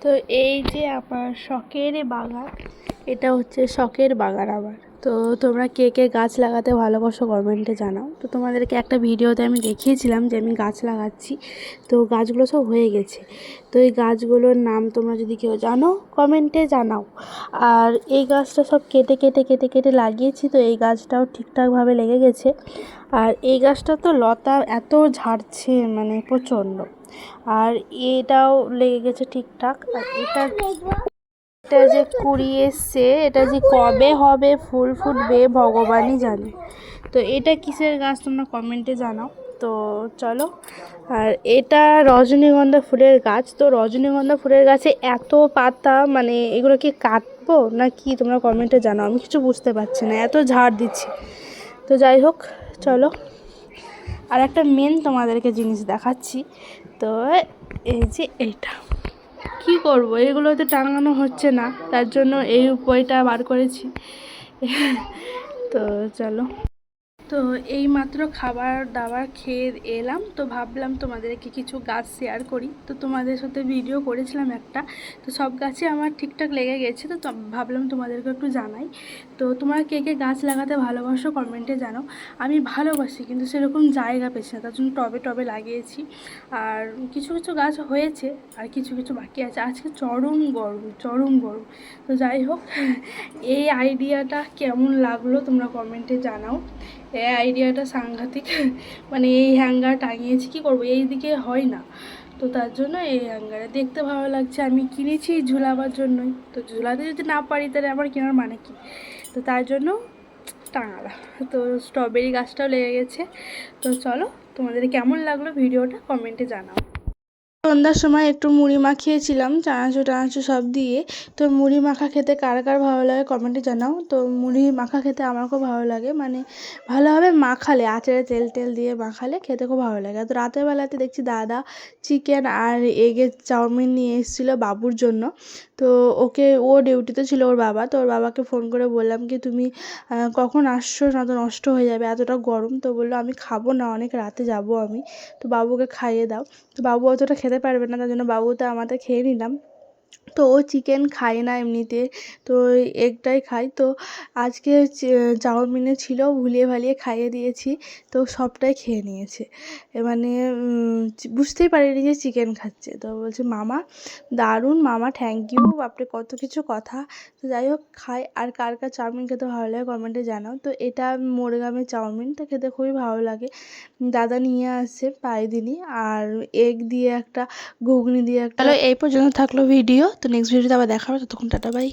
তো এই যে আমার শখের বাগান, এটা হচ্ছে শখের বাগান আমার। তো তোমরা কে কে গাছ লাগাতে ভালোবাসো কমেন্টে জানাও। তো তোমাদেরকে একটা ভিডিওতে আমি দেখিয়েছিলাম যে আমি গাছ লাগাচ্ছি, তো গাছগুলো সব হয়ে গেছে। তো এই গাছগুলোর নাম তোমরা যদি কেউ জানো কমেন্টে জানাও। আর এই গাছটা সব কেটে কেটে কেটে কেটে লাগিয়েছি, তো এই গাছটাও ঠিকঠাকভাবে লেগে গেছে। আর এই গাছটা তো লতা এত ঝাড়ছে মানে প্রচণ্ড, আর এটাও লেগে গেছে ঠিকঠাক। আর এটা যে কুড়ি এসছে, এটা যে কবে হবে ফুল ফুটবে ভগবানই জানে। তো এটা কিসের গাছ তোমরা কমেন্টে জানাও। তো চলো, আর এটা রজনীগন্ধা ফুলের গাছ। তো রজনীগন্ধা ফুলের গাছে এত পাতা, মানে এগুলো কি কাটবো না কি তোমরা কমেন্টে জানাও, আমি কিছু বুঝতে পারছি না, এত ঝাড় দিচ্ছি। তো যাই হোক, চলো আর একটা মেন তোমাদেরকে জিনিস দেখাচ্ছি। তো এই যে এইটা কি করব, এগুলো তো টাঙানো হচ্ছে না, তার জন্য এই উপায়টা বার করেছি। তো চলো, তো এই মাত্র খাবার দাবার খেয়ে এলাম, তো ভাবলাম তোমাদেরকে কিছু গাছ শেয়ার করি। তো তোমাদের সাথে ভিডিও করেছিলাম একটা, তো সব গাছে আমার ঠিকঠাক লেগে গেছে, তো ভাবলাম তোমাদেরকে একটু জানাই। তো তোমরা কে কে গাছ লাগাতে ভালোবাসো কমেন্টে জানাও। আমি ভালোবাসি কিন্তু সেরকম জায়গা পেয়েছি না, তার জন্য টবে টবে লাগিয়েছি। আর কিছু কিছু গাছ হয়েছে আর কিছু কিছু বাকি আছে। আজকে চরম গরম, চরম গরম। তো যাই হোক, এই আইডিয়াটা কেমন লাগলো তোমরা কমেন্টে জানাও। এই আইডিয়াটা সাংঘাতিক। মানে এই হ্যাঙ্গার টাঙিয়েছি, কী করবো, এই দিকে হয় না, তো তার জন্য এই হ্যাঙ্গারে দেখতে ভালো লাগছে। আমি কিনেছি ঝুলাবার জন্যই, তো ঝুলাতে যদি না পারি তাহলে আমার কেনার মানে কি। তো তার জন্য টাঙালাম। তো স্ট্রবেরি গাছটাও লেগে গেছে। তো চলো, তোমাদের কেমন লাগলো ভিডিওটা কমেন্টে জানাও। সন্ধ্যার সময় একটু মুড়ি মাখিয়েছিলাম চানাচুর টানাচুর সব দিয়ে। তো মুড়ি মাখা খেতে কার কার ভালো লাগে কমেন্টে জানাও। তো মুড়ি মাখা খেতে আমার খুব ভালো লাগে, মানে ভালোভাবে মাখালে, আচারে তেল টেল দিয়ে মাখালে খেতে খুব ভালো লাগে। তো রাতের বেলাতে দেখছি দাদা চিকেন আর এগের চাউমিন নিয়ে এসেছিলো বাবুর জন্য। তো ও ডিউটিতে ছিল ওর বাবা, তো ওর বাবাকে ফোন করে বললাম কি তুমি কখন আসছো, না তো নষ্ট হয়ে যাবে এতটা গরম। তো বললো আমি খাবো না, অনেক রাতে যাব আমি, তো বাবুকে খাইয়ে দাও। তো বাবু অতটা খেতে পারবে না, তার জন্য বাবুতে আমাদের খেয়ে নিলাম। তো ও চিকেন খায় না এমনিতে, তো এগটাই খায়। তো আজকে চাউমিনে ছিল, ভুলিয়ে ভালিয়ে খাইয়ে দিয়েছি, তো সবটাই খেয়ে নিয়েছে। মানে বুঝতেই পারিনি যে চিকেন খাচ্ছে। তো বলছে মামা দারুণ, মামা থ্যাংক ইউ, বাপরে কত কিছু কথা। তো যাই হোক, খাই। আর কার কার চাউমিন খেতে ভালো লাগে কমেন্টে জানাও। তো এটা মোরগ্রামের চাউমিনটা খেতে খুবই ভালো লাগে, দাদা নিয়ে আসছে পায়েদিনই, আর এগ দিয়ে একটা, ঘুগনি দিয়ে একটা। তাহলে এই পর্যন্ত থাকলো ভিডিও, তো নেক্সট ভিডিওতে আবার দেখা হবে, ততক্ষণ টাটা বাই।